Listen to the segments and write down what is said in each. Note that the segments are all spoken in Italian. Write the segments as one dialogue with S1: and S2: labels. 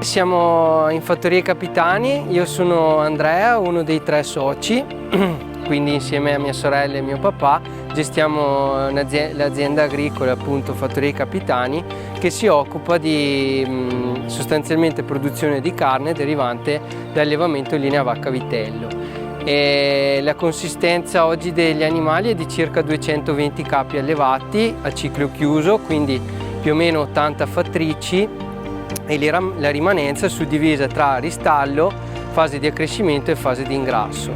S1: Siamo in Fattorie Capitani, io sono Andrea, uno dei 3 soci, quindi insieme a mia sorella e mio papà gestiamo l'azienda agricola, appunto Fattorie Capitani, che si occupa di sostanzialmente produzione di carne derivante da allevamento in linea vacca-vitello. E la consistenza oggi degli animali è di circa 220 capi allevati a ciclo chiuso, quindi più o meno 80 fattrici, e la rimanenza è suddivisa tra ristallo, fase di accrescimento e fase di ingrasso.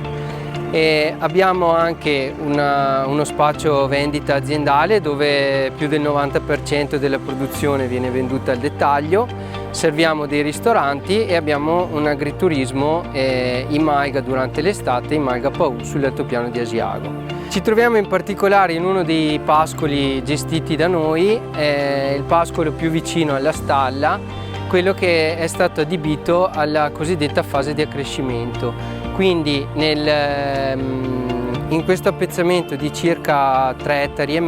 S1: E abbiamo anche uno spazio vendita aziendale dove più del 90% della produzione viene venduta al dettaglio, serviamo dei ristoranti e abbiamo un agriturismo in Maiga durante l'estate, in Maiga Pau sull'altopiano di Asiago. Ci troviamo in particolare in uno dei pascoli gestiti da noi, il pascolo più vicino alla stalla, quello che è stato adibito alla cosiddetta fase di accrescimento. Quindi in questo appezzamento di circa 3,5 ettari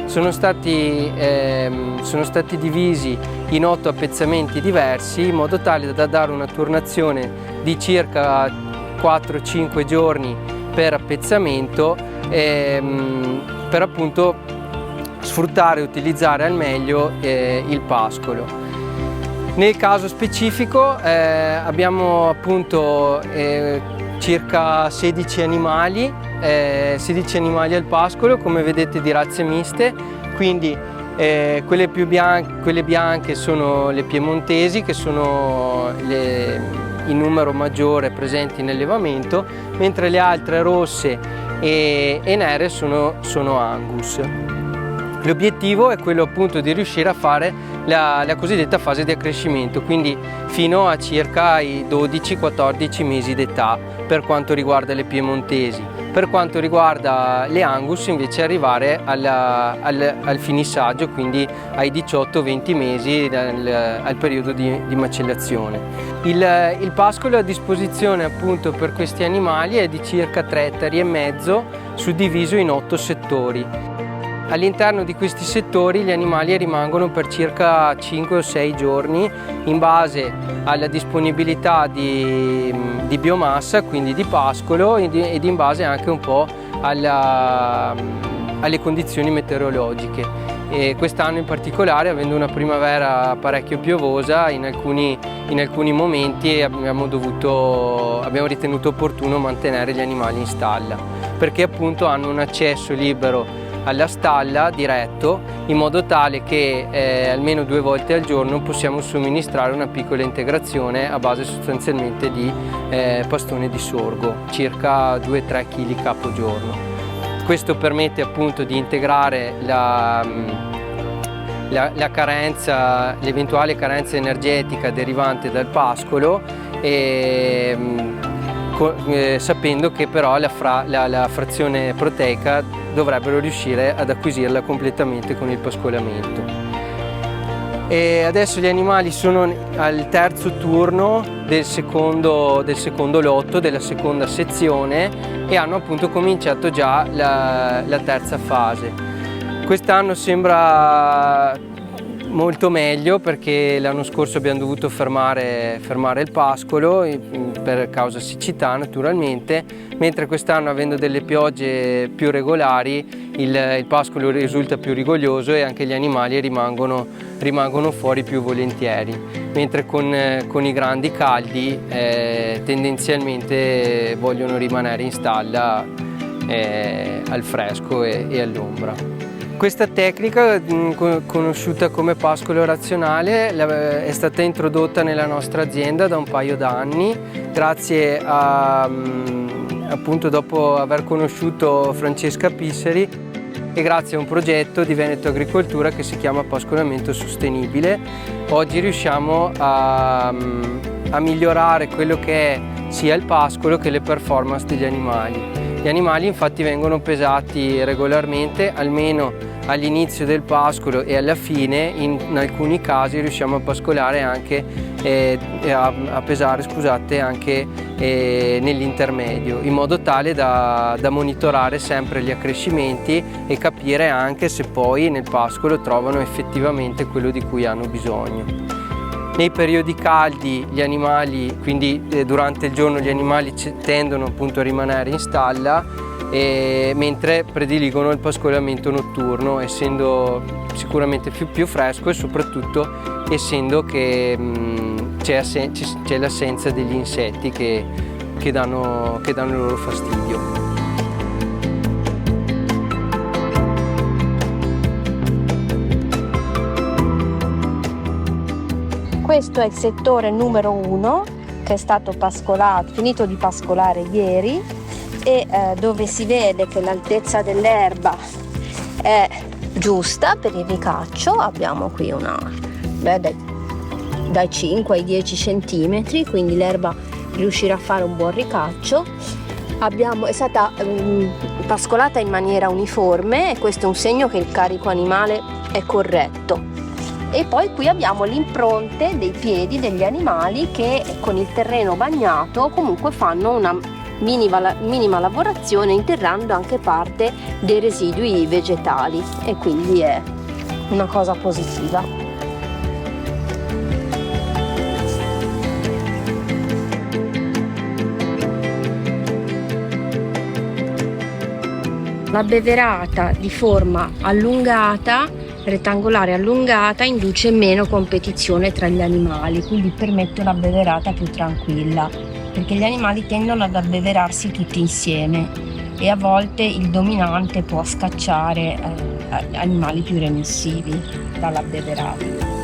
S1: sono stati divisi in 8 appezzamenti diversi in modo tale da dare una turnazione di circa 4-5 giorni per appezzamento per appunto sfruttare e utilizzare al meglio il pascolo. Nel caso specifico abbiamo appunto circa 16 animali al pascolo, come vedete di razze miste, quindi quelle bianche sono le piemontesi, che sono in numero maggiore presenti in allevamento, mentre le altre rosse e nere sono Angus. L'obiettivo è quello appunto di riuscire a fare la cosiddetta fase di accrescimento, quindi fino a circa i 12-14 mesi d'età per quanto riguarda le piemontesi. Per quanto riguarda le Angus invece arrivare al finissaggio, quindi ai 18-20 mesi al periodo di macellazione. Il pascolo a disposizione appunto per questi animali è di circa 3,5 ettari, suddiviso in 8 settori. All'interno di questi settori gli animali rimangono per circa 5 o 6 giorni in base alla disponibilità di biomassa, quindi di pascolo, ed in base anche un po' alle condizioni meteorologiche. E quest'anno in particolare, avendo una primavera parecchio piovosa, in alcuni momenti abbiamo ritenuto opportuno mantenere gli animali in stalla, perché appunto hanno un accesso libero alla stalla diretto, in modo tale che almeno 2 volte al giorno possiamo somministrare una piccola integrazione a base sostanzialmente di pastone di sorgo, circa 2-3 kg capo giorno. Questo permette appunto di integrare l'eventuale carenza energetica derivante dal pascolo, sapendo che però la frazione proteica dovrebbero riuscire ad acquisirla completamente con il pascolamento. E adesso gli animali sono al terzo turno del secondo lotto, della seconda sezione, e hanno appunto cominciato già la terza fase. Quest'anno sembra molto meglio, perché l'anno scorso abbiamo dovuto fermare il pascolo per causa siccità naturalmente, mentre quest'anno, avendo delle piogge più regolari, il pascolo risulta più rigoglioso e anche gli animali rimangono fuori più volentieri, mentre con i grandi caldi tendenzialmente vogliono rimanere in stalla al fresco e all'ombra. Questa tecnica, conosciuta come pascolo razionale, è stata introdotta nella nostra azienda da un paio d'anni, grazie appunto dopo aver conosciuto Francesca Pisseri e grazie a un progetto di Veneto Agricoltura che si chiama Pascolamento Sostenibile. Oggi riusciamo a migliorare quello che è sia il pascolo che le performance degli animali. Gli animali infatti vengono pesati regolarmente, almeno all'inizio del pascolo e alla fine. In alcuni casi riusciamo a pascolare anche a pesare, scusate, anche nell'intermedio, in modo tale da monitorare sempre gli accrescimenti e capire anche se poi nel pascolo trovano effettivamente quello di cui hanno bisogno. Nei periodi caldi gli animali, quindi durante il giorno gli animali tendono appunto a rimanere in stalla, mentre prediligono il pascolamento notturno, essendo sicuramente più fresco e soprattutto essendo che c'è l'assenza degli insetti che danno loro fastidio.
S2: Questo è il settore numero 1 che è stato pascolato, finito di pascolare ieri, e dove si vede che l'altezza dell'erba è giusta per il ricaccio. Abbiamo qui dai 5 ai 10 centimetri, quindi l'erba riuscirà a fare un buon ricaccio. È stata pascolata in maniera uniforme e questo è un segno che il carico animale è corretto. E poi qui abbiamo le impronte dei piedi degli animali che con il terreno bagnato comunque fanno una minima lavorazione, interrando anche parte dei residui vegetali, e quindi è una cosa positiva. L'abbeverata di forma allungata, rettangolare allungata, induce meno competizione tra gli animali, quindi permette un'abbeverata più tranquilla, perché gli animali tendono ad abbeverarsi tutti insieme e a volte il dominante può scacciare animali più remissivi dall'abbeverata.